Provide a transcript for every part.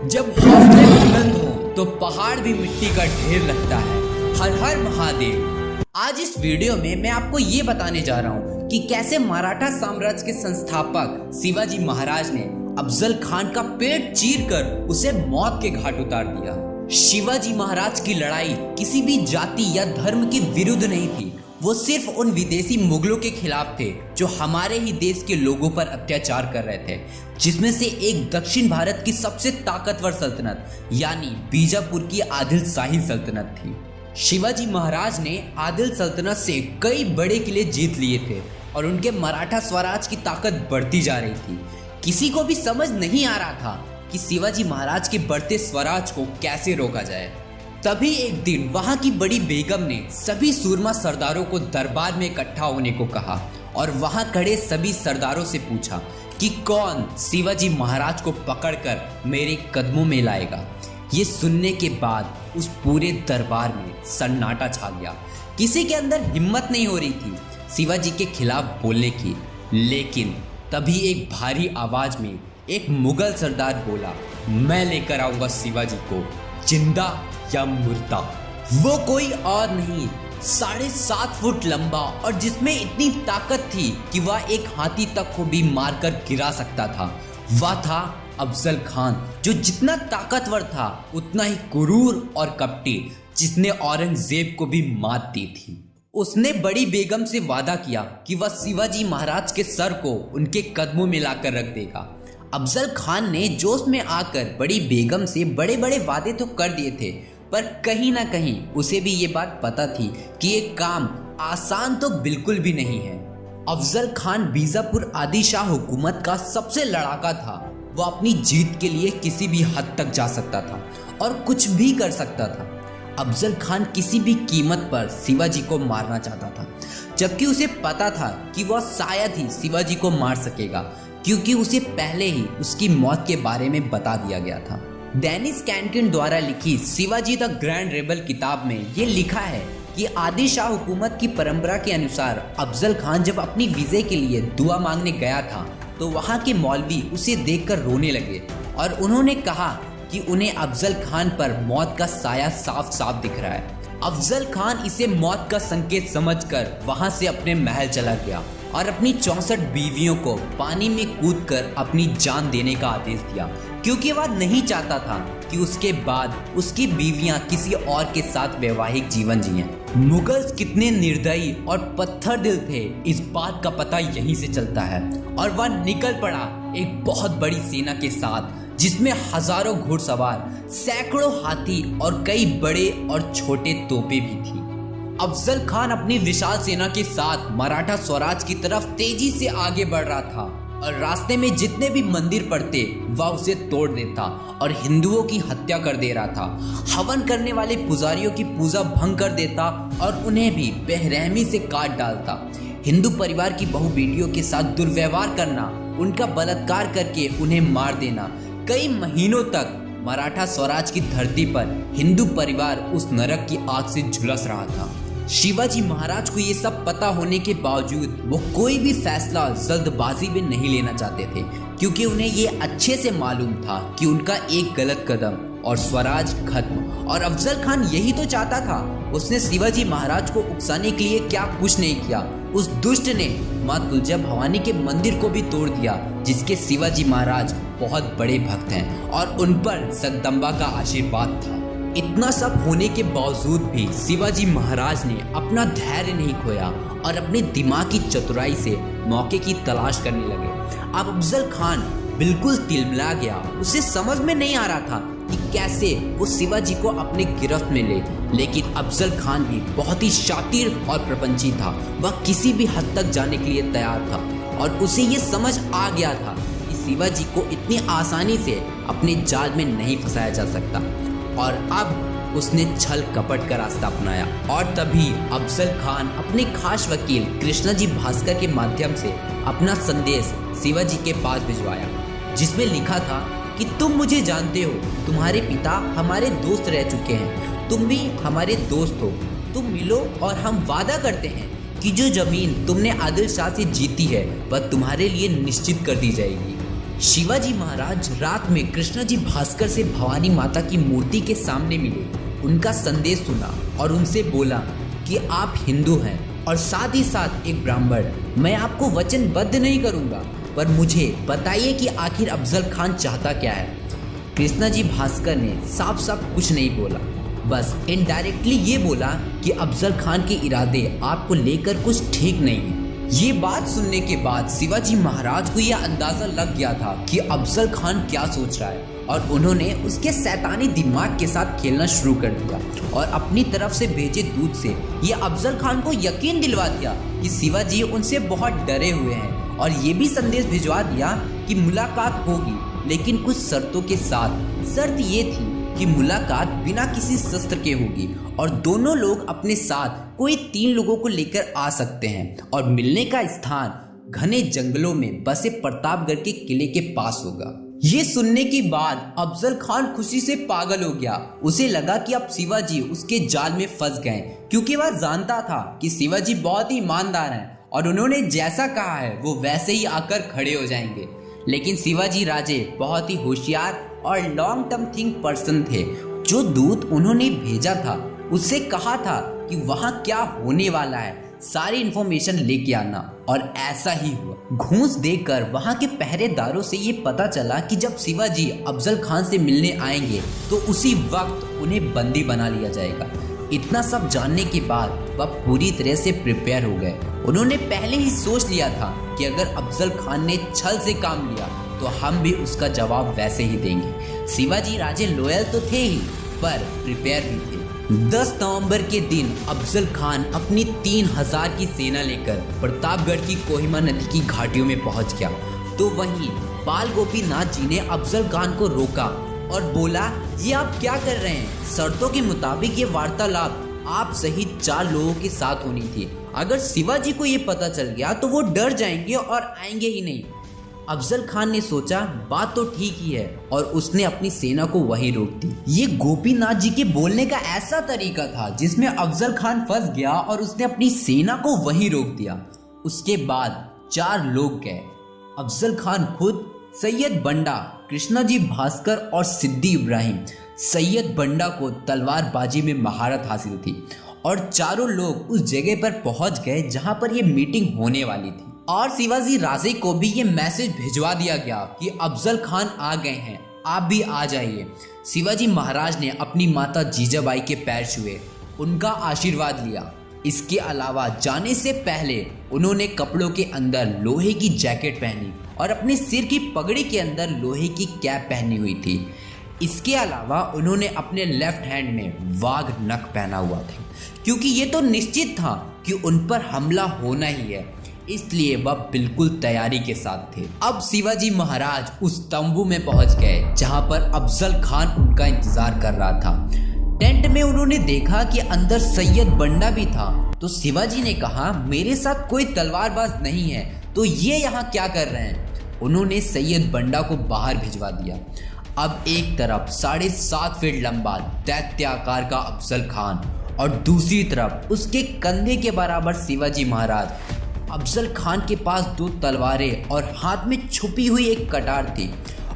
जब हौसले बुलंद हो तो पहाड़ भी मिट्टी का ढेर लगता है। हर हर महादेव। आज इस वीडियो में मैं आपको ये बताने जा रहा हूँ कि कैसे मराठा साम्राज्य के संस्थापक शिवाजी महाराज ने अफजल खान का पेट चीरकर उसे मौत के घाट उतार दिया। शिवाजी महाराज की लड़ाई किसी भी जाति या धर्म के विरुद्ध नहीं थी, वो सिर्फ उन विदेशी मुगलों के खिलाफ थे जो हमारे ही देश के लोगों पर अत्याचार कर रहे थे, जिसमें से एक दक्षिण भारत की सबसे ताकतवर सल्तनत यानी बीजापुर की आदिल शाही सल्तनत थी। शिवाजी महाराज ने आदिल सल्तनत से कई बड़े किले जीत लिए थे और उनके मराठा स्वराज की ताकत बढ़ती जा रही थी। किसी को भी समझ नहीं आ रहा था कि शिवाजी महाराज के बढ़ते स्वराज को कैसे रोका जाए। तभी एक दिन वहां की बड़ी बेगम ने सभी सूरमा सरदारों को दरबार में इकट्ठा होने को कहा और वहां खड़े सभी सरदारों से पूछा कि कौन शिवाजी महाराज को पकड़कर मेरे कदमों में लाएगा। ये सुनने के बाद उस पूरे दरबार में सन्नाटा छा गया। किसी के अंदर हिम्मत नहीं हो रही थी शिवाजी के खिलाफ बोलने की। लेकिन तभी एक भारी आवाज में एक मुगल सरदार बोला, मैं लेकर आऊंगा शिवाजी को, जिंदा या मुर्दा। वो कोई और नहीं, 7.5 फुट लंबा और जिसमें इतनी ताकत थी कि वह एक हाथी तक को भी मारकर गिरा सकता था, वह था अफजल खान, जो जितना ताकतवर था उतना ही क्रूर और कपटी, जिसने औरंगजेब को भी मात दी थी। उसने बड़ी बेगम से वादा किया कि वह शिवाजी महाराज के सर को उनके कदमों में लाकर रख देगा। अफजल खान ने जोश में आकर बड़ी बेगम से बड़े बड़े वादे तो कर दिए थे, पर कहीं ना कहीं उसे भी ये बात पता थी कि ये काम आसान तो बिल्कुल भी नहीं है। अफजल खान बीजापुर आदि शाह हुकूमत का सबसे लड़ाका था। वो अपनी जीत के लिए किसी भी हद तक जा सकता था और कुछ भी कर सकता था। अफजल खान किसी भी कीमत पर शिवाजी को मारना चाहता था, जबकि उसे पता था कि वह शायद ही शिवाजी को मार सकेगा, क्योंकि उसे पहले ही उसकी मौत के बारे में बता दिया गया था। डेनिस कैंटिन द्वारा लिखी शिवाजी द ग्रैंड रेबल किताब में ये लिखा है कि आदि शाह हुकूमत की परंपरा के अनुसार अफजल खान जब अपनी विजय के लिए दुआ मांगने गया था तो वहाँ के मौलवी उसे देखकर रोने लगे और उन्होंने कहा कि उन्हें अफजल खान पर मौत का साया साफ साफ दिख रहा है। अफजल खान इसे मौत का संकेत समझकर वहां से अपने महल चला गया और अपनी 64 बीवियों को पानी में कूदकर अपनी जान देने का आदेश दिया, क्योंकि वह नहीं चाहता था कि उसके बाद उसकी बीवियां किसी और के साथ वैवाहिक जीवन जिएं। मुगल्स कितने निर्दयी और पत्थर दिल थे, इस बात का पता यहीं से चलता है। और वह निकल पड़ा एक बहुत बड़ी सेना के साथ, जिसमें हजारों घुड़सवार, सैकड़ों हाथी और कई बड़े और छोटे तोपें भी थी। अफजल खान अपनी विशाल सेना के साथ मराठा स्वराज की तरफ तेजी से आगे बढ़ रहा था और रास्ते में जितने भी मंदिर पड़ते वह उसे तोड़ देता और हिंदुओं की हत्या कर दे रहा था। हवन करने वाले पुजारियों की पूजा भंग कर देता और उन्हें भी बेरहमी से काट डालता। हिंदू परिवार की बहु बेटियों के साथ दुर्व्यवहार करना, उनका बलात्कार करके उन्हें मार देना। कई महीनों तक मराठा स्वराज की धरती पर हिंदू परिवार उस नरक की आग से झुलस रहा था। शिवाजी महाराज को ये सब पता होने के बावजूद वो कोई भी फैसला जल्दबाजी में नहीं लेना चाहते थे, क्योंकि उन्हें ये अच्छे से मालूम था कि उनका एक गलत कदम और स्वराज खत्म। और अफजल खान यही तो चाहता था। उसने शिवाजी महाराज को उकसाने के लिए क्या कुछ नहीं किया। उस दुष्ट ने माँ तुलजा भवानी के मंदिर को भी तोड़ दिया, जिसके शिवाजी महाराज बहुत बड़े भक्त हैं और उन पर जगदम्बा का आशीर्वाद था। इतना सब होने के बावजूद भी शिवाजी महाराज ने अपना धैर्य नहीं खोया और अपने दिमाग की चतुराई से मौके की तलाश करने लगे। अब अफजल खान बिल्कुल तिलमिला गया। उसे समझ में नहीं आ रहा था कि कैसे वो शिवाजी को अपने गिरफ्त में ले। लेकिन अफजल खान भी बहुत ही शातिर और प्रपंची था। वह किसी भी हद तक जाने के लिए तैयार था और उसे ये समझ आ गया था कि शिवाजी को इतनी आसानी से अपने जाल में नहीं फंसाया जा सकता। और अब उसने छल कपट का रास्ता अपनाया और तभी अफजल खान अपने खास वकील कृष्णा जी भास्कर के माध्यम से अपना संदेश शिवाजी के पास भिजवाया, जिसमें लिखा था कि तुम मुझे जानते हो, तुम्हारे पिता हमारे दोस्त रह चुके हैं, तुम भी हमारे दोस्त हो, तुम मिलो और हम वादा करते हैं कि जो जमीन तुमने आदिल शाह से जीती है वह तुम्हारे लिए निश्चित कर दी जाएगी। शिवाजी महाराज रात में कृष्णाजी भास्कर से भवानी माता की मूर्ति के सामने मिले, उनका संदेश सुना और उनसे बोला कि आप हिंदू हैं और साथ ही साथ एक ब्राह्मण। मैं आपको वचनबद्ध नहीं करूंगा, पर मुझे बताइए कि आखिर अफजल खान चाहता क्या है। कृष्णाजी भास्कर ने साफ साफ कुछ नहीं बोला, बस इनडायरेक्टली ये बोला कि अफजल खान के इरादे आपको लेकर कुछ ठीक नहीं है। ये बात सुनने के बाद शिवाजी महाराज को यह अंदाजा लग गया था कि अफजल खान क्या सोच रहा है, और उन्होंने उसके शैतानी दिमाग के साथ खेलना शुरू कर दिया और अपनी तरफ से भेजे दूत से ये अफजल खान को यकीन दिलवा दिया कि शिवाजी उनसे बहुत डरे हुए हैं, और ये भी संदेश भिजवा दिया कि मुलाकात होगी, लेकिन कुछ शर्तों के साथ। शर्त ये थी कि मुलाकात बिना किसी शस्त्र के होगी और दोनों लोग अपने साथ कोई 3 लोगों को लेकर आ सकते हैं, और मिलने का स्थान घने जंगलों में बसे प्रतापगढ़ के किले के पास होगा। ये सुनने के बाद अफजल खान खुशी से पागल हो गया। उसे लगा कि अब शिवाजी उसके जाल में फंस गए, क्योंकि वह जानता था कि शिवाजी बहुत ही ईमानदार हैं और उन्होंने जैसा कहा है वो वैसे ही आकर खड़े हो जाएंगे। लेकिन शिवाजी राजे बहुत ही होशियार और लॉन्ग टर्म थिंक पर्सन थे। जो दूत उन्होंने भेजा था उससे कहा था कि वहाँ क्या होने वाला है, सारी इंफॉर्मेशन लेके आना, और ऐसा ही हुआ। घूस देकर वहाँ के पहरेदारों से ये पता चला कि जब शिवाजी अफजल खान से मिलने आएंगे तो उसी वक्त उन्हें बंदी बना लिया जाएगा। इतना सब जानने के बाद वह पूरी तरह से प्रिपेयर हो गए। उन्होंने पहले ही सोच लिया था कि अगर अफजल खान ने छल से काम लिया तो हम भी उसका जवाब वैसे ही देंगे। शिवाजी राजे लॉयल तो थे ही, पर प्रिपेयर भी थे। 10 नवंबर के दिन अफजल खान अपनी 3000 की सेना लेकर प्रतापगढ़ की कोहिमा नदी की घाटियों में पहुंच गया। तो वहीं बाल गोपीनाथ जी ने अफजल खान को रोका और बोला, ये आप क्या कर रहे हैं? शर्तों के मुताबिक ये वार्तालाप आप सहित 4 लोगों के साथ होनी थी। अगर शिवाजी को ये पता चल गया तो वो डर जाएंगे और आएंगे ही नहीं। अफजल खान ने सोचा बात तो ठीक ही है, और उसने अपनी सेना को वहीं रोक दी। ये गोपीनाथ जी के बोलने का ऐसा तरीका था जिसमें अफजल खान फंस गया और उसने अपनी सेना को वहीं रोक दिया। उसके बाद 4 लोग गए, अफजल खान खुद, सैयद बंडा, कृष्णाजी भास्कर और सिद्दी इब्राहिम। सैयद बंडा को तलवारबाजी में महारत हासिल थी और चारों लोग उस जगह पर पहुंच गए जहां पर यह मीटिंग होने वाली थी। और शिवाजी राजे को भी ये मैसेज भिजवा दिया गया कि अफजल खान आ गए हैं, आप भी आ जाइए। शिवाजी महाराज ने अपनी माता जीजाबाई के पैर छुए, उनका आशीर्वाद लिया। इसके अलावा जाने से पहले उन्होंने कपड़ों के अंदर लोहे की जैकेट पहनी और अपने सिर की पगड़ी के अंदर लोहे की कैप पहनी हुई थी। इसके अलावा उन्होंने अपने लेफ्ट हैंड में वाघ नख पहना हुआ था, क्योंकि ये तो निश्चित था कि उन पर हमला होना ही है, इसलिए वह बिल्कुल तैयारी के साथ थे। अब शिवाजी महाराज उस तंबू में पहुंच गए जहां पर अफजल खान उनका इंतजार कर रहा था। टेंट में उन्होंने देखा कि अंदर सैयद बंडा भी था, तो शिवाजी ने कहा, मेरे साथ कोई तलवारबाज नहीं है, तो ये यहाँ क्या कर रहे हैं? उन्होंने सैयद बंडा को बाहर भिजवा दिया। अब एक तरफ 7.5 फीट लंबा दैत्य आकार का अफजल खान और दूसरी तरफ उसके कंधे के बराबर शिवाजी महाराज। अफजल खान के पास 2 तलवारें और हाथ में छुपी हुई एक कटार थी,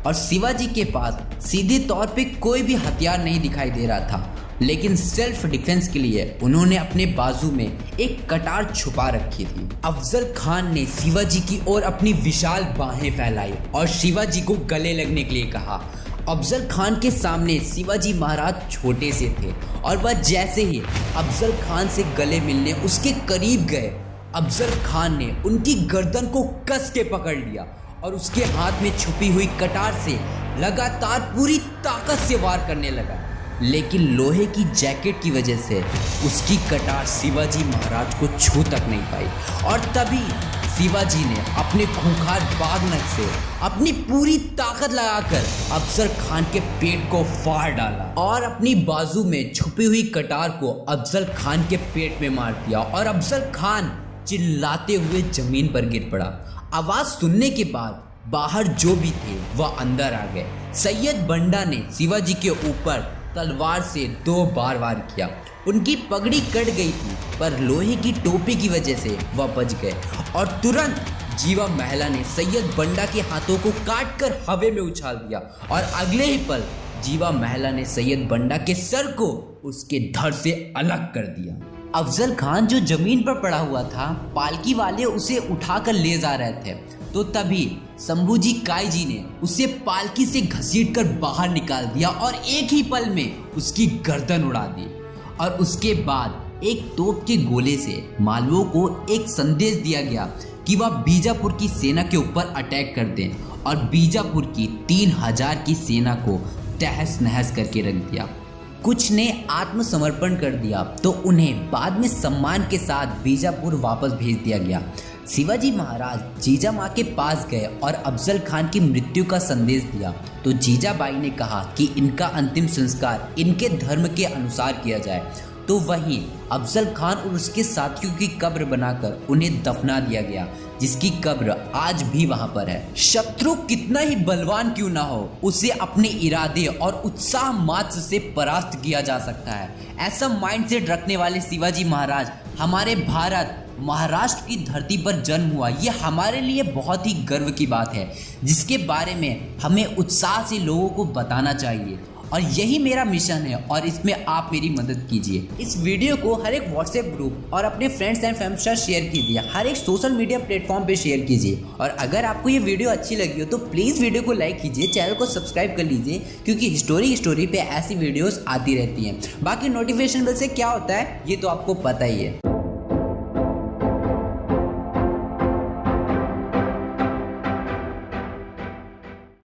और शिवाजी के पास सीधे तौर पे कोई भी हथियार नहीं दिखाई दे रहा था, लेकिन सेल्फ डिफेंस के लिए उन्होंने अपने बाजू में एक कटार छुपा रखी थी। अफजल खान ने शिवाजी की ओर अपनी विशाल बाहें फैलाई और शिवाजी को गले लगने के लिए कहा। अफजल खान के सामने शिवाजी महाराज छोटे से थे, और वह जैसे ही अफजल खान से गले मिलने उसके करीब गए, अफजल खान ने उनकी गर्दन को कस के पकड़ लिया और उसके हाथ में छुपी हुई कटार से लगातार पूरी ताकत से वार करने लगा। लेकिन लोहे की जैकेट की वजह से उसकी कटार शिवाजी महाराज को छू तक नहीं पाई, और तभी शिवाजी ने अपने खूंखार बाघ नख से अपनी पूरी ताकत लगाकर अफजल खान के पेट को फाड़ डाला और अपनी बाजू में छुपी हुई कटार को अफजल खान के पेट में मार दिया, और अफजल खान चिल्लाते हुए जमीन पर गिर पड़ा। आवाज सुनने के बाद बाहर जो भी थे वह अंदर आ गए। सैयद बंडा ने शिवाजी के ऊपर तलवार से 2 बार वार किया। उनकी पगड़ी कट गई थी, पर लोहे की टोपी की वजह से वह बच गए और तुरंत जीवा महिला ने सैयद बंडा के हाथों को काटकर हवा में उछाल दिया और अगले ही पल जीवा महिला ने सैयद बंडा के सर को उसके धड़ से अलग कर दिया। अफजल खान जो जमीन पर पड़ा हुआ था, पालकी वाले उसे उठाकर ले जा रहे थे, तो तभी शंभूजी काईजी ने उसे पालकी से घसीटकर बाहर निकाल दिया और एक ही पल में उसकी गर्दन उड़ा दी। और उसके बाद एक तोप के गोले से मालवों को एक संदेश दिया गया कि वह बीजापुर की सेना के ऊपर अटैक कर दें और बीजापुर की 3000 की सेना को तहस नहस करके रख दिया। कुछ ने आत्मसमर्पण कर दिया तो उन्हें बाद में सम्मान के साथ बीजापुर वापस भेज दिया गया। शिवाजी महाराज जीजामाँ के पास गए और अफजल खान की मृत्यु का संदेश दिया तो जीजाबाई ने कहा कि इनका अंतिम संस्कार इनके धर्म के अनुसार किया जाए। तो वहीं अफजल खान और उसके साथियों की कब्र बनाकर उन्हें दफना दिया गया, जिसकी कब्र आज भी वहां पर है। शत्रु कितना ही बलवान क्यों ना हो, उसे अपने इरादे और उत्साह मात्र से परास्त किया जा सकता है। ऐसा माइंडसेट रखने वाले शिवाजी महाराज हमारे भारत महाराष्ट्र की धरती पर जन्म हुआ, ये हमारे लिए बहुत ही गर्व की बात है, जिसके बारे में हमें उत्साह से लोगों को बताना चाहिए। और यही मेरा मिशन है और इसमें आप मेरी मदद कीजिए। इस वीडियो को हर एक व्हाट्सएप ग्रुप और अपने फ्रेंड्स एंड फैमिली के साथ शेयर कीजिए, हर एक सोशल मीडिया प्लेटफॉर्म पे शेयर कीजिए। और अगर आपको ये वीडियो अच्छी लगी हो तो प्लीज़ वीडियो को लाइक कीजिए, चैनल को सब्सक्राइब कर लीजिए, क्योंकि हिस्टोरी पे ऐसी वीडियोस आती रहती हैं। बाकी नोटिफिकेशन बेल से क्या होता है ये तो आपको पता ही है।